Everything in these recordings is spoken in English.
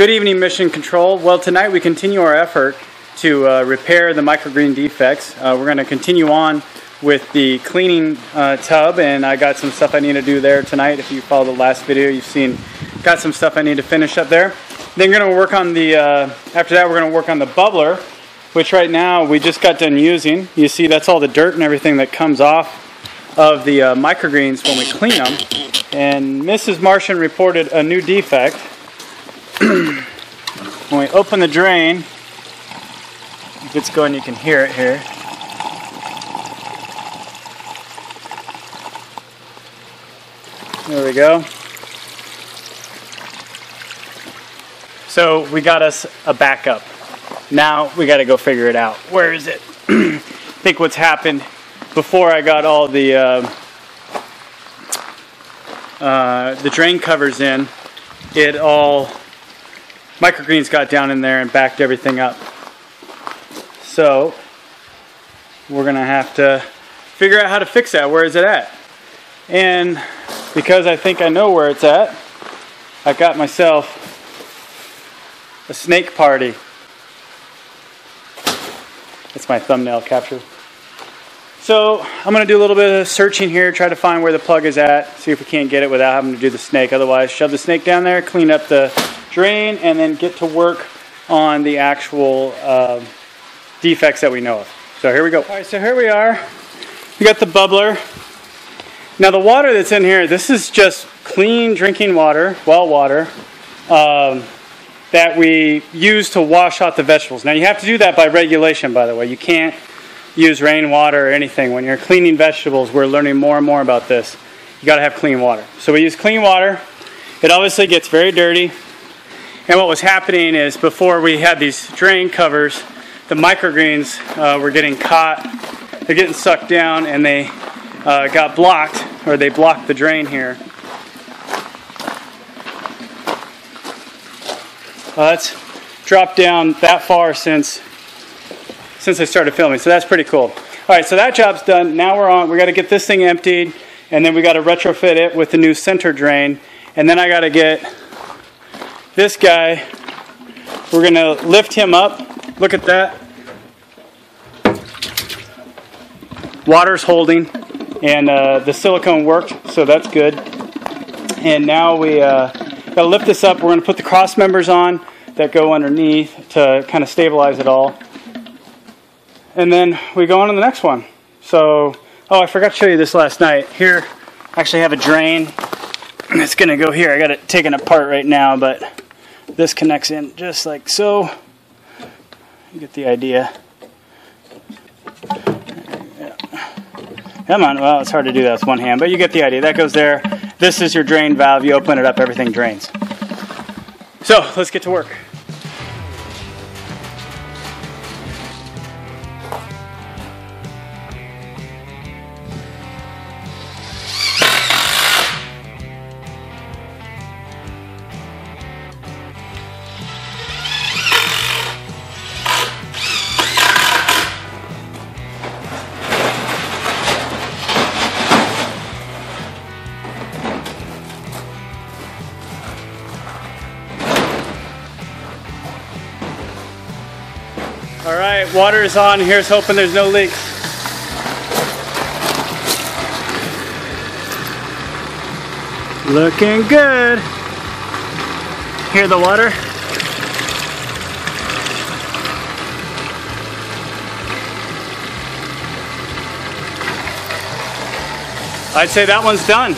Good evening, Mission Control. Well, tonight we continue our effort to repair the microgreen defects. We're going to continue on with the cleaning tub, and I got some stuff I need to do there tonight. If you follow the last video, you've seen got some stuff I need to finish up there. Then we're going to work on the, after that we're going to work on the bubbler, which right now we just got done using. You see that's all the dirt and everything that comes off of the microgreens when we clean them. And Mrs. Martian reported a new defect. When we open the drain, if it's going, you can hear it here. There we go. So we got us a backup. Now we got to go figure it out. Where is it? I think what's happened before I got all the drain covers in, it all microgreens got down in there and backed everything up. So we're gonna have to figure out how to fix that. Where is it at? And because I think I know where it's at, I got myself a snake party. That's my thumbnail capture. So I'm going to do a little bit of searching here, try to find where the plug is at, see if we can't get it without having to do the snake. Otherwise, shove the snake down there, clean up the drain, and then get to work on the actual defects that we know of. So here we go. All right, so here we are. We got the bubbler. Now the water that's in here, this is just clean drinking water, well water, that we use to wash out the vegetables. Now you have to do that by regulation, by the way. You can't use rainwater or anything. When you're cleaning vegetables, we're learning more and more about this. You got to have clean water. So we use clean water. It obviously gets very dirty. And what was happening is before we had these drain covers, the microgreens were getting caught. They're getting sucked down, and they got blocked, or they blocked the drain here. That's dropped down that far since I started filming, so that's pretty cool. All right, so that job's done. Now we're on. We got to get this thing emptied, and then we got to retrofit it with the new center drain, and then I got to get this guy. We're gonna lift him up. Look at that. Water's holding, and the silicone worked, so that's good. And now we got to lift this up. We're gonna put the cross members on that go underneath to kind of stabilize it all. And then we go on to the next one. So, oh, I forgot to show you this last night. Here, I actually have a drain. It's going to go here. I got it taken apart right now, but this connects in just like so. You get the idea. Come on. Well, it's hard to do that with one hand, but you get the idea. That goes there. This is your drain valve. You open it up, everything drains. So, let's get to work. All right, water is on. Here's hoping there's no leaks. Looking good. Hear the water? I'd say that one's done.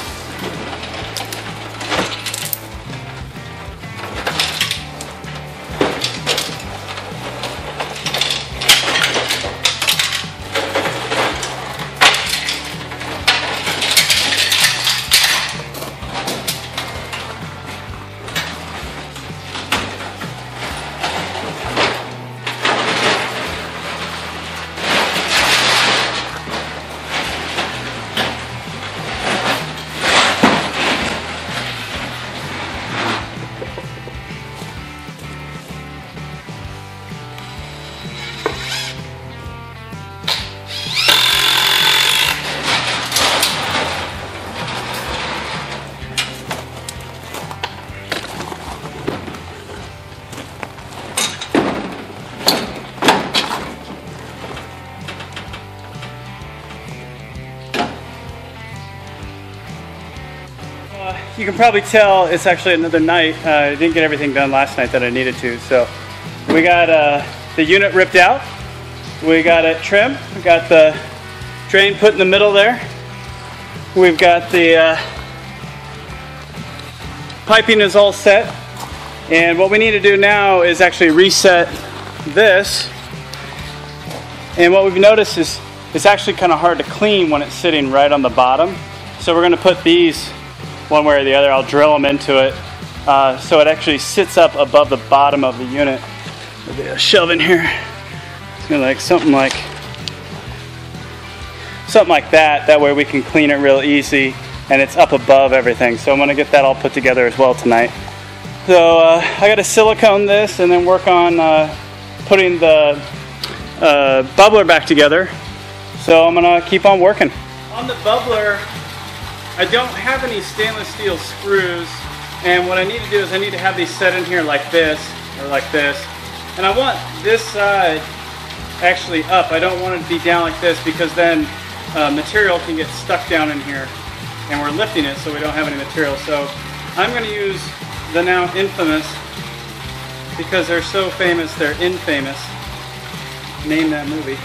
you can probably tell it's actually another night. I didn't get everything done last night that I needed to. So we got the unit ripped out. We got it trimmed. We got the drain put in the middle there. We've got the piping is all set. And what we need to do now is actually reset this. And what we've noticed is it's actually kind of hard to clean when it's sitting right on the bottom. So we're going to put these one way or the other. I'll drill them into it so it actually sits up above the bottom of the unit. Maybe a shelf in here. It's going to like something like that. That way we can clean it real easy and it's up above everything. So I'm going to get that all put together as well tonight. So I got to silicone this and then work on putting the bubbler back together. So I'm going to keep on working. On the bubbler, I don't have any stainless steel screws, and what I need to do is I need to have these set in here like this, or like this. And I want this side actually up. I don't want it to be down like this because then material can get stuck down in here, and we're lifting it so we don't have any material. So I'm going to use the now infamous, because they're so famous, they're infamous. Name that movie.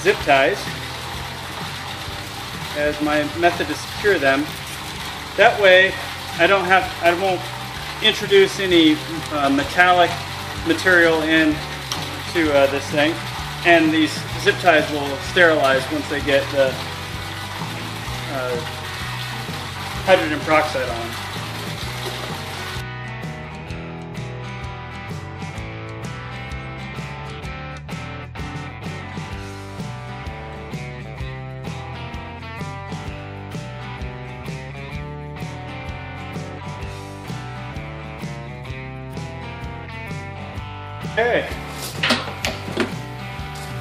Zip ties as my method to secure them. That way I won't introduce any metallic material into this thing, and these zip ties will sterilize once they get the hydrogen peroxide on. Okay,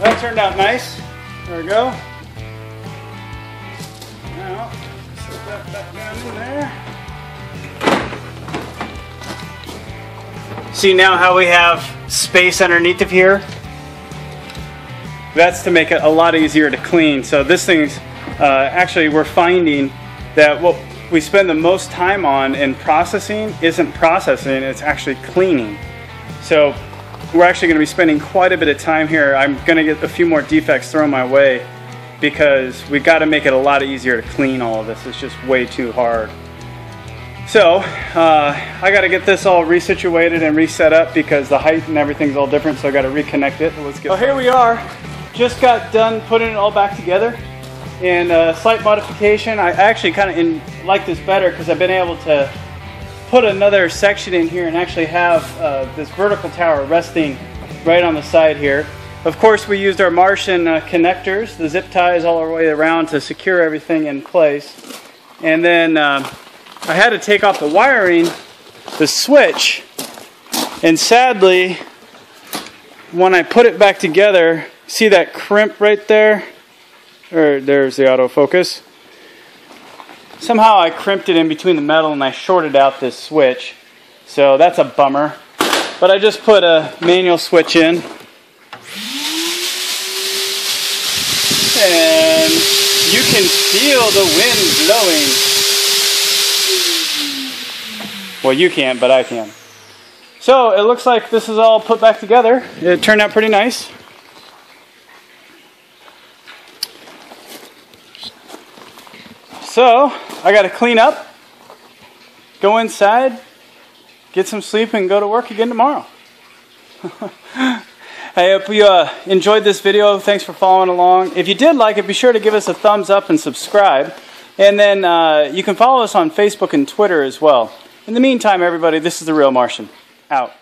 that turned out nice. There we go. Now, set that back down in there. See now how we have space underneath of here? That's to make it a lot easier to clean. So this thing's, actually we're finding that what we spend the most time on in processing isn't processing, it's actually cleaning. So we're actually going to be spending quite a bit of time here. I'm going to get a few more defects thrown my way because we got to make it a lot easier to clean all of this. It's just way too hard. So I got to get this all resituated and reset up because the height and everything's all different, so I got to reconnect it. Let's get. Well, here we are. Just got done putting it all back together. And slight modification. I actually kind of like this better because I've been able to put another section in here and actually have this vertical tower resting right on the side here. Of course, we used our Martian connectors, the zip ties all the way around to secure everything in place. And then I had to take off the wiring, the switch, and sadly, when I put it back together, see that crimp right there? Or there's the autofocus. Somehow I crimped it in between the metal and I shorted out this switch. So that's a bummer. But I just put a manual switch in. And you can feel the wind blowing. Well, you can't, but I can. So it looks like this is all put back together. It turned out pretty nice. So I got to clean up, go inside, get some sleep, and go to work again tomorrow. I hope you enjoyed this video. Thanks for following along. If you did like it, be sure to give us a thumbs up and subscribe. And then you can follow us on Facebook and Twitter as well. In the meantime, everybody, this is The Real Martian. Out.